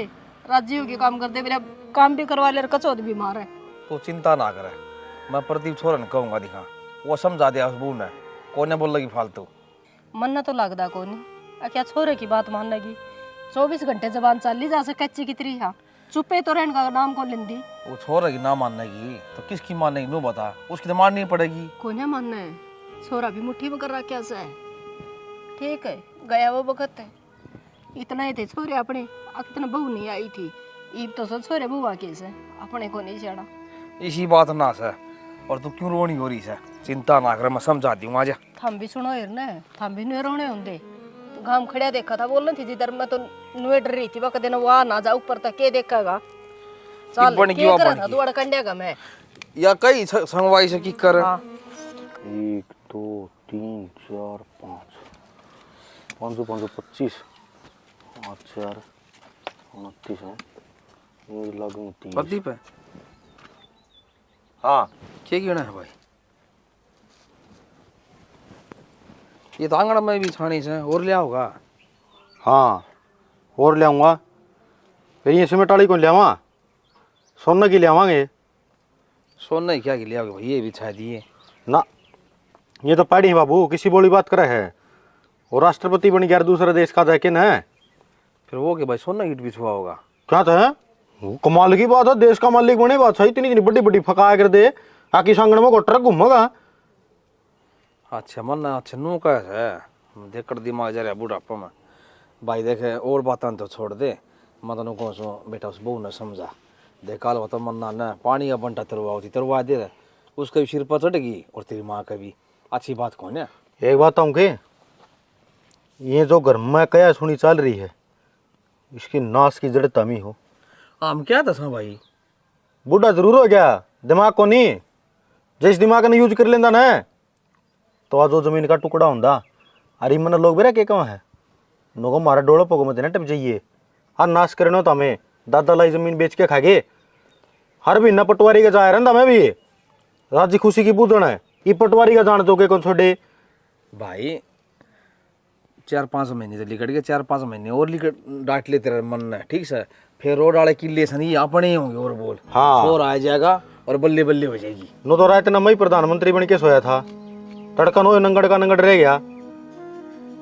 राजी हो के काम कर दे, मेरा काम भी करवा ले, कचौद भी मार है। तो चिंता ना करे, मैं प्रदीप छोरन कहूँगा, दिखा वो समझा दिया उस बू ने, कोने बोल लगी फालतू। मन तो लगदा को नहीं, क्या छोरे की बात मान लगी, 24 घंटे जबान चाली जा से कच्ची कितरी है, चुपे तो रहने का नाम को लेंदी। वो छोरा की ना मानने की तो किसकी मानेगी, नो बता, उसकी तो माननी पड़ेगी। कोने मानना है, छोरा भी मुट्ठी में कर रहा क्या से, ठीक है गया वो वक्त है, इतना ही थे छोरे अपने, इतना बहू नहीं आई थी, ईब तो सब छोरे बुआ के से अपने को नहीं छेड़ा। इसी बात ना से, और तू क्यों रोनी हो रही है, चिंता ना कर, मैं समझा दी आजा। थम भी सुनो यार ने, थम भी नुए रोने होंगे, तो घाम खड़िया देखा था, बोल रही थी जिधर मैं तो नुए डर रही थी, वक्त दिन वो ना जा ऊपर तक के देखेगा, चल के करा था दुआड़ कंडिया का मैं या कई संगवाई से की कर। 1 2 3 4 5 500 525 8 4 29 है, ये लगूं 30। प्रदीप है, हाँ क्या कहना है भाई? ये तो आंगन में भी छानी से और लिया होगा। हाँ और ले आऊँगा, फिर ये सीमेंट वाली कौन ले आवा, सोना की ले आवांगे। सोना ही क्या लिया होगा भाई, ये भी छा दिए ना, ये तो पाड़ी है बाबू, किसी बोली बात करे है, और राष्ट्रपति बन गया दूसरे देश का जाके न, फिर वो के भाई सोना ईट भी छुआ होगा। क्या था कमाल की बात है, देश का मालिक बने, बात सही, इतनी बड़ी बड़ी फकाया कर दे, आकी संगण में को ट्रक घूमेगा। अच्छा मन अच्छा नू का है, देख कर दिमाग जा रहा बुढ़ापा में भाई, देखे और बातें तो छोड़ दे, मैं तेन कौन सो बेटा उस बहू ने समझा, देखा लो तो मन्ना न पानी का बंटा तरवा दे रहे, उसका भी सिर पर चढ़ेगी और तेरी माँ का भी, अच्छी बात कौन है। एक बात कहूँ कि ये जो घर में कया सुनी चल रही है, इसकी नाश की जड़ तमी हो। हम क्या दसा भाई, बूढ़ा जरूर हो गया, दिमाग को नहीं, जिस दिमाग ने यूज कर लेंदा ना, तो आज वो जमीन का टुकड़ा होंदा, अरे मन लोग बेरा के कहाँ है, नोको मारा डोड़ा पोगो मत ना टप जाइए, हर नाश करनो तो हमें दादा लाई जमीन बेच के खागे, हर भी न पटवारी का जा रहा मैं भी, राजी खुशी की पूछना है, ये पटवारी का जान दो के कौन छोड़े भाई। 4-5 महीने से लिकट गए, 4-5 महीने और लिकट डांट ले तेरा मन है, ठीक है, फिर रोड वाले किले से नहीं अपने ही होंगे, और बोल हाँ और आ जाएगा और बल्ले बल्ले हो जाएगी। नो तो रात मैं प्रधानमंत्री बन के सोया था, तड़का नो नंगड़ का नंगड़ रह गया,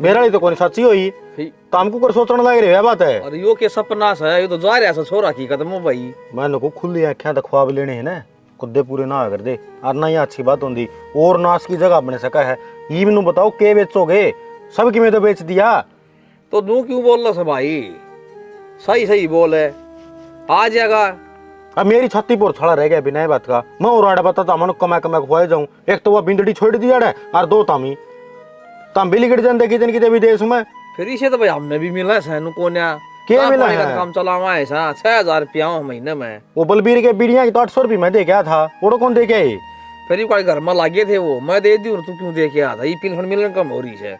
मेरा लिए तो कोई सच्ची हुई, तो हमको कर सोचने लग रही है बात है। और यो के सपना है, ये तो जा रहा है छोरा की कदम हो भाई, मैंने को खुली आँखें तो ख्वाब लेने हैं ना, खुदे पूरे ना कर दे, और ना ये अच्छी बात होंगी, और नाश की जगह बने सका है, ये मैनू बताओ के बेचोगे, सब की में तो बेच दिया, तो तू क्यों बोल रहा है भाई, सही सही बोल है, आ जाएगा। अब मेरी छाती पर छड़ा रह गया बिना बात का, मैं और आड़ा बताता मन कमा कमा खुआ जाऊं, एक तो वह बिंदड़ी छोड़ दिया है, और 2 तामी तम भी लिकट जाते कितने कितने विदेश में, फिर इसे तो भाई हमने भी मिला है कोन्या, क्या मिला है, काम चलावा है 6,000 रुपया महीने में, वो बलबीर के बीड़िया की तो 800 रुपये में दे गया था, वो कौन दे के आई, फिर ही कोई घर में लागे थे वो, मैं दे दी तू क्यों दे के आ था? ये पिलखन मिलन कम हो रही है।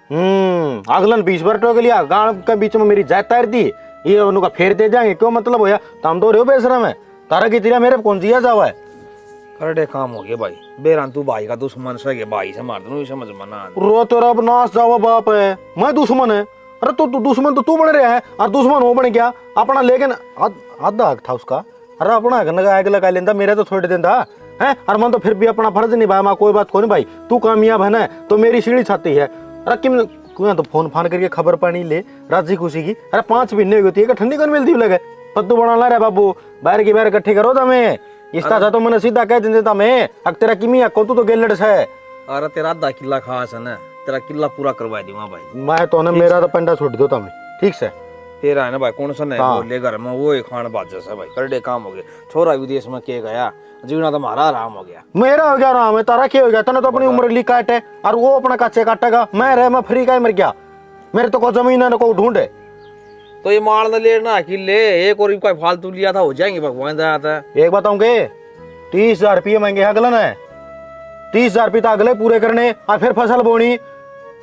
अगलन 20 बार टोक लिया, गांव के बीच में मेरी जात तार दी, ये उनका फेर दे जाएंगे, क्यों मतलब होया? तम तो रहो बेशरम है, तारा की तेरा मेरे कौन जिया जावा है? करडे काम हो गए भाई, बेरान तू भाई का दुश्मन से भाई से मार दूं, समझ मना। रो तेरा अब नाश जावा बाप है, मैं दुश्मन है? अरे तू दुश्मन तो तू बन रहा है और दुश्मन हो बन गया अपना, लेकिन आधा हक था उसका। अरे अपना हक लगा लेंदा, मेरे तो छोड़ देंदा है। और मैं तो फिर भी अपना फर्ज निभाया, मैं कोई बात को नहीं भाई, तू कामयाब है ना तो मेरी सीढ़ी छाती है। अरे किम तो फोन फान करके खबर पानी ले राजी खुशी की। अरे 5 महीने होती है, ठंडी कौन मिलती लगे? पत्तू बना ला रहा बाबू, बाहर की बाहर इकट्ठी करो तमें, इस तरह तो मैंने सीधा कह देता मैं, अब तेरा किमिया को तू तो गेलड़ है। अरे तेरा आधा किला खास है ना, तेरा किला पूरा करवा दूंगा भाई। मैं तो ना मेरा तो पंडा छोड़ दो तमें, ठीक से? फिर है ना भाई, कौन सा नहीं बोले घर में वो खान बाज से भाई, करडे काम हो गए। छोरा विदेश में के गया, जीवना तो हमारा आराम हो गया। मेरा हो गया आराम है, तारा क्या हो गया? तने तो अपनी उम्र ली काटे और वो अपना कच्चे काटेगा, मैं रह मैं फ्री का मर गया, मेरे तो कोई जमीन है को ढूंढे। तो ये मार न लेना किले, एक और कोई फालतू लिया था हो जाएंगे भगवान दया था। एक बताऊंगे 30,000 रुपये महंगे अगलन है, 30,000 रुपये अगले पूरे करने और फिर फसल बोनी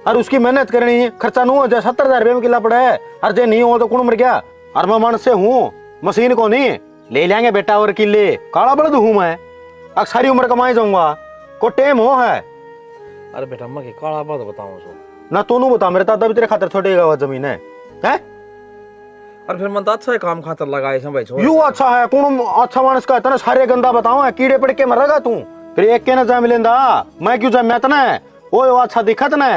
और उसकी मेहनत करनी, खर्चा नू हो जाए 70,000 रुपये में किला पड़ा है। और जे नहीं हो तो कौन मर गया? और मैं मन से हूँ, मशीन को नहीं ले लेंगे बेटा और किले, काला बलद हूँ मैं, अब सारी उम्र कमाई जाऊंगा, को टेम हो है। अरे बेटा मैं काला बात बताऊं सो ना तू नू बता, मेरे दादा भी तेरे खातर छोटे जमीन है, हैं? और फिर मन तो अच्छा है काम खातर लगाए भाई। यू अच्छा है, कौन अच्छा मानस का इतना सारे गंदा बताओ है, कीड़े पड़ के मरेगा तू, फिर एक के ना जा मिलेंदा, मैं क्यों जा मैं तना है वो अच्छा दिखत ना।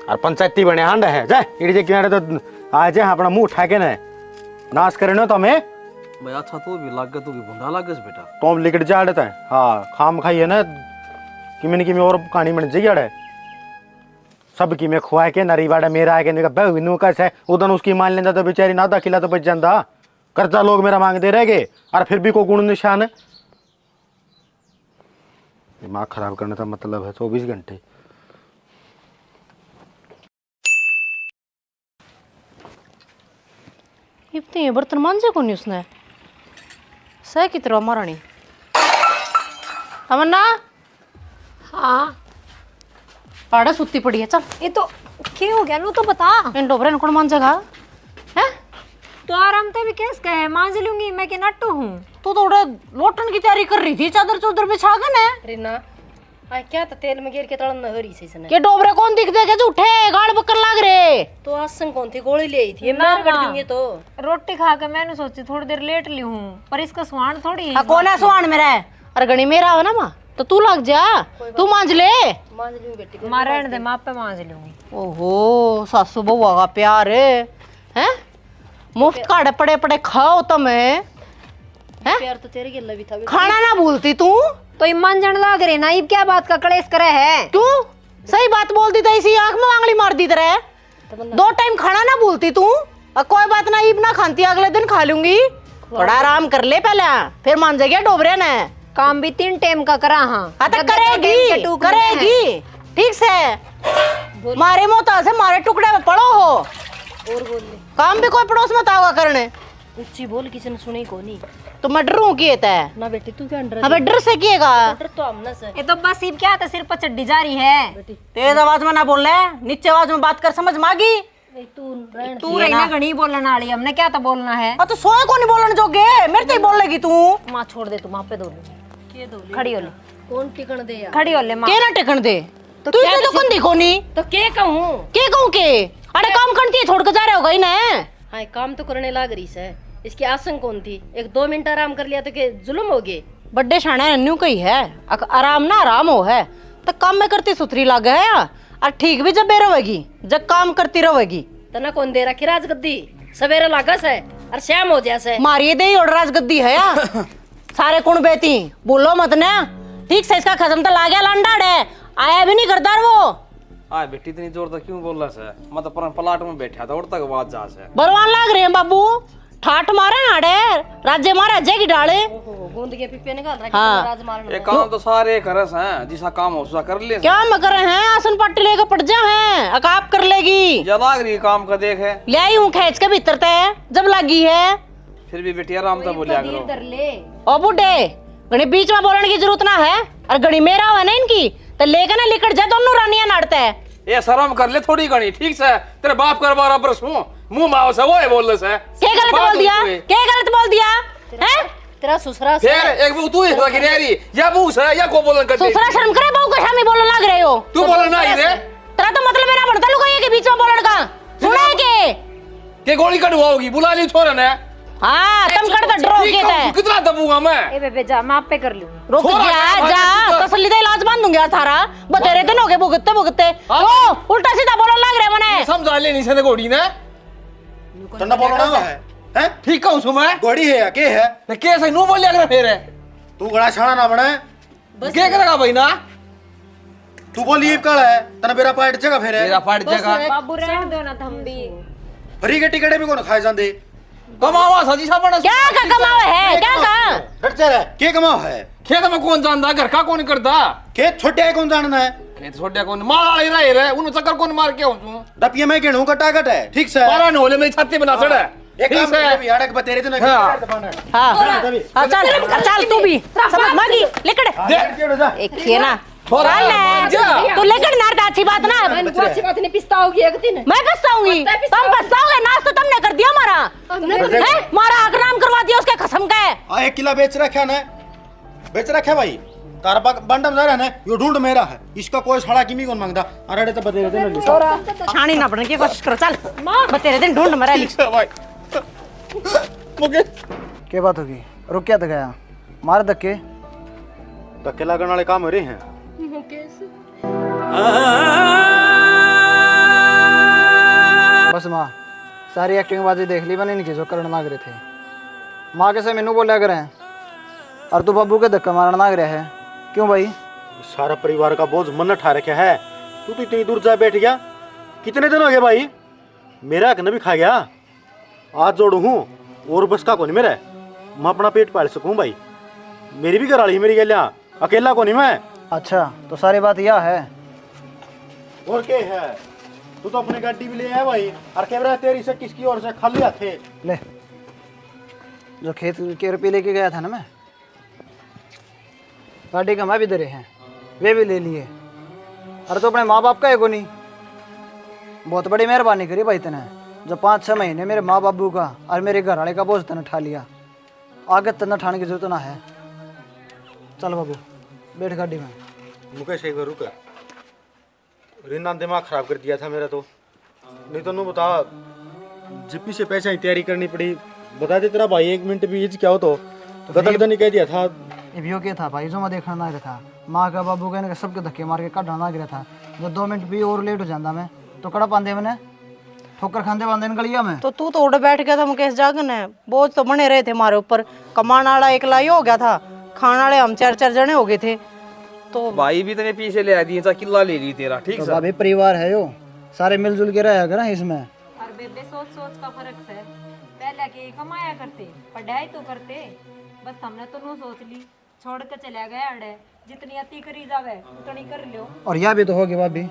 और पंचायती बने हांड है जा इड़ी जे किनारे तो आ जा अपना मुंह उठा के ना नाश करे ना तो मैं भाई। अच्छा तू भी लाग तू भी भुंडा लागस बेटा, तो लिकट जा देता है। हाँ खाम खाइए ना कि मैंने और कहानी बन जाइए सब की मैं खुआ के नरी बाड़ा मेरा आके बहु कैसे उदन उसकी मान लेंदा तो बेचारी ना किला तो बच जाता, कर्जा लोग मेरा मांगते रह गए और फिर भी कोई गुण निशान है। दिमाग खराब करने का मतलब है 24 घंटे। इतने बर्तन मांजे को नहीं उसने सह की तरह महारानी। तमन्ना हाँ पाड़ा सुत्ती पड़ी है, चल ये तो क्या हो गया नू तो बता। इन डोबरे नुकड़ मांजेगा है तो आराम से भी केस कहे मांज लूंगी मैं, के नट्टू हूँ। तू तो उड़े लोटन की तैयारी कर रही थी, चादर चौदर बिछा गए ना। रीना आ क्या था तेल में गिर के तड़न न हरी से इसने। के डोबरे कौन दिख देखे झूठे गाड़ बकर लाग रे। तो आसन कौन थी गोली ले आई थी, ये मार कर दूंगी तो। रोटी खा के मैंने सोची थोड़ी देर लेट ली हूँ, पर इसका स्वान थोड़ी है। कौन है सुहान मेरा है? अरे गणी मेरा हो ना माँ, तो तू लग जा, तू मांज ले। मांज लूंगी बेटी, मां रहने दे, मां पे मांज लूंगी। ओहो सासू बउआ का प्यार है मुफ्त काड़े पड़े पड़े खाओ तुम्हें है। प्यार तो तेरे गिल्ला भी था। खाना ना भूलती तू तो ये मांजन लाग रहे ना, इब क्या बात का कलेश करे है? क्यों सही बात बोलती था, इसी आंख में आंगली मार दी तरह। 2 टाइम खाना ना भूलती तू। कोई बात ना, ईब ना खाती अगले दिन खा लूंगी। थोड़ा आराम कर ले पहले, फिर मान जाएगा डोबरे ने। काम भी 3 टाइम का करा। हाँ तो करेगी करेगी ठीक से। मारे मोता से मारे टुकड़े में पड़ो हो और बोल ले। काम भी कोई पड़ोस मत आवा करने। ऊंची बोल, किसी ने सुनी को नहीं। तो मैं डरूं किए तय ना बेटी तू क्या डर? अब डर से किएगा? डर तो हमने से। ये तो बस इब क्या था, सिर पर चड्डी जा रही है। तेज आवाज में ना बोल रहे, नीचे आवाज में बात कर, समझ मागी। तू रही ना घनी बोलने वाली, हमने क्या था बोलना है। तो सोए को नहीं बोलने जोगे, मेरे से ही बोल लेगी तू। माँ छोड़ दे, तू माँ पे दो के दो ले? खड़ी हो ले, कौन टिकन दे यार? खड़ी हो ले माँ। के ना टिकन दे तो तू क्या इसने तो किसी- कुंदी कोनी तो के कहूँ? के कहूं के? अरे काम करती है, छोड़ के जा रहे होगा ही ना। हाँ काम तो करने लाग रही है, इसकी आसन कौन थी? 1-2 मिनट आराम कर लिया तो के जुल्म हो गए। बड्डे शाना नन्नू कही है, आराम ना आराम हो है तो काम में करती सुथरी लाग है। और ठीक भी जब रहेगी, जब काम करती रहेगी। तना कौन दे रखी राजगद्दी? सवेरे लागस है और शाम हो जैसे मारिए दे और राजगद्दी है या सारे कुण बेती बोलो मत ना। ठीक से इसका खत्म तो ला गया लांडाड़ है, आया भी नहीं करता वो। आ बेटी इतनी जोर तक क्यों बोल रहा है? मैं तो पलाट में बैठा था और तक आवाज जा से बलवान लाग रहे हैं बाबू, ठाठ मारे हाड़े राज्य महाराजा की डाले। गूंद के पिपे निकाल रहा हाँ। राज मारने। ये काम तो सारे करस हैं, जिसा काम हो उसा कर ले। क्या मैं कर रहे हैं? आसन पट्टी लेकर पट जा है, अकाप कर लेगी। या लाग रही काम का देख है, ले आई हूँ खेच के भीतर तय जब लगी है। फिर भी बेटी आराम से बोलिया करो। कर ले ओ बुड्ढे, बीच में बोलने की जरूरत ना है। और गणी मेरा हुआ ना इनकी तो लेकर ना लिकट जा दोनों रानियां नाड़ते है। ये शर्म कर ले थोड़ी घनी, ठीक से तेरे बाप कर बराबर सु मुंह माओ से वो है बोल से क्या गलत बोल दिया, क्या गलत बोल दिया हैं? तेरा ससुरा से फिर एक वो तू ही लगी रे या मुंह से या को बोलन कर ससुरा शर्म करे बहू का शामी बोलने लग रहे हो। तू बोलना नहीं रे, तेरा तो मतलब मेरा बनता लुगाई के बीच में बोलने का सुना के गोली कटवाओगी बुला ली छोरा ने। हाँ तुम कर तो ड्रो के थे कितना दबूंगा मैं। ए बेबे जा मैं आप पे कर लूं। रुक जा जा तसल्ली दे इलाज बांध दूंगी यार थारा बतेरे दिन हो गए भुगतते भुगतते ओ उल्टा सीधा बोलने लग रहे मने समझा ले नहीं से घोड़ी ने तन्ना बोलना है हैं? ठीक कहूं सु मैं घोड़ी है या के है? मैं कैसे नु बोलिया कर फिर तू गड़ा छाना ना बने क्या करेगा भाई ना तू बोल ये कल है तना मेरा पार्ट जगह फिर है मेरा पार्ट जगह बाबू रहने दो ना थम भी फ्री के टिकट भी कोन खाए जांदे कमावा सजी सा बड़ा क्या का कमावा है क्या का डट जा रे के कमाओ है खेत में कौन जानदा घर का कौन करदा खेत छोटे है कौन जानना है खेत छोटे कौन मार वाले रहे रे उन चक्कर कौन मार के हूं तू डपिया में गेहूं का टागट है ठीक से पारा नोले में छाती बना सड़ा एक काम कर भी यार एक बतेरे तो नहीं हाँ चल तू भी समझ मागी लेकर एक खे ना छोरा तू लेकर नार का अच्छी बात ना अच्छी बात नहीं पिस्ताओगी एक दिन मैं पछताऊंगी तुम पछताओगे नाश तो तुमने कर दिया हमारा मारा हक नाम करवा दिया उसके कसम का है आ 1 किलो बेच रखा है बेच रखा भाई तार बंडम जा रहा है ना यो ढूंढ मेरा है इसका कोई साड़ा कीमी कौन मांगदा अरे तो बतेरे दिन छानी ना पड़ने की कोशिश करो चल बतेरे दिन ढूंढ मरा लिख भाई मुके क्या बात होगी रुक क्या गया मार धक्के धक्के लगने वाले काम हो रहे हैं बस माँ सारी एक्टिंग बाजी देख ली मैंने इनकी जो करना मांग रहे थे माँ कैसे मैनू बोला कर और तू बाबू के धक्का मारना मांग रहा है क्यों भाई सारा परिवार का बोझ मन उठा रखा है तू तो इतनी दूर जा बैठ गया कितने दिन हो गए भाई मेरा हक भी खा गया आज जोड़ू हूँ और बस का कौन मेरा मैं अपना पेट पाल सकूं भाई मेरी भी घराली मेरी गलियां अकेला कौन मैं अच्छा तो सारी बात यह है और क्या है तू तो अपनी गाड़ी भी ले आया भाई और कैमरा तेरी से किसकी ओर से खाली हाथे ले जो खेत के रुपये लेके गया था ना मैं गाड़ी का मैं भी दे हैं वे भी ले लिए अरे तो अपने माँ बाप का है को नहीं बहुत बड़ी मेहरबानी करी भाई तने जो 5-6 महीने मेरे माँ बाबू का और मेरे घर वाले का बोझ तने उठा लिया आगे तने उठाने की जरूरत ना है चल बाबू बैठ गाड़ी में मुकेश एक बार रुक रिना दिमाग खराब कर दिया था मेरा तो नहीं तो नू बता जिप्पी से पैसा की तैयारी करनी पड़ी बता दे तेरा भाई 1 मिनट भी क्या हो तो गदर नहीं कह दिया था ये भी क्या था भाई जो मैं देखना ना था माँ का बाबू का इनके सबके धक्के मार के काटना ना गिरा था जब 2 मिनट भी और लेट हो जाता मैं तो कड़ा पांदे मैंने ठोकर खांदे बांधे निकल गया मैं तो तू तो उड़ बैठ गया था मुकेश जागन है बोझ तो बने रहे थे हमारे ऊपर कमाने वाला एकला ही हो गया था खाने वाले हम 4 जने हो गए थे तो भाई भी तने पीछे ले आ दी किला ले ली तेरा ठीक तो से भाभी परिवार है यो सारे मिलजुल के रहा करा इसमें और बेबे सोच सोच का फर्क है पहले के कमाया करते पढ़ाई तो करते बस हमने तो नो सोच ली छोड़ के चला गया अड़े जितनी अति करी जावे उतनी कर लियो और यह भी तो होगी भाभी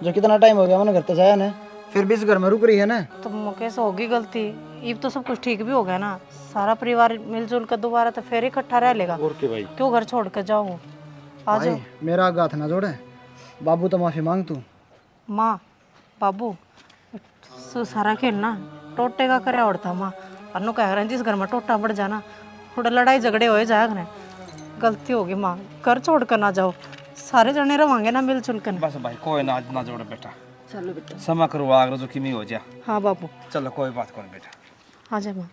जो कितना टाइम हो गया मैंने घर तो जाया ना फिर भी इस घर में रुक रही है ना तो मुकेश होगी गलती अब तो सब कुछ ठीक भी हो गया ना सारा परिवार मिलजुल कर दोबारा तो फिर इकट्ठा रह लेगा और के भाई क्यों घर छोड़ कर जाओ आ जाओ भाई मेरा आगे हाथ ना जोड़े बाबू तो माफी मांग तू माँ बाबू सारा खेलना टोटे का करे उड़ता माँ अनु कह रहे हैं जिस घर में टोटा बढ़ जाना थोड़ा लड़ाई झगड़े हो जाए गलती होगी माँ घर छोड़ कर ना जाओ सारे जने रवांगे ना मिलजुल कर बस भाई कोई ना ना जोड़ बेटा चलो बेटा समा करो आगरा जो किमी हो जा हाँ बाबू चलो कोई बात कौन बेटा आ जाए माँ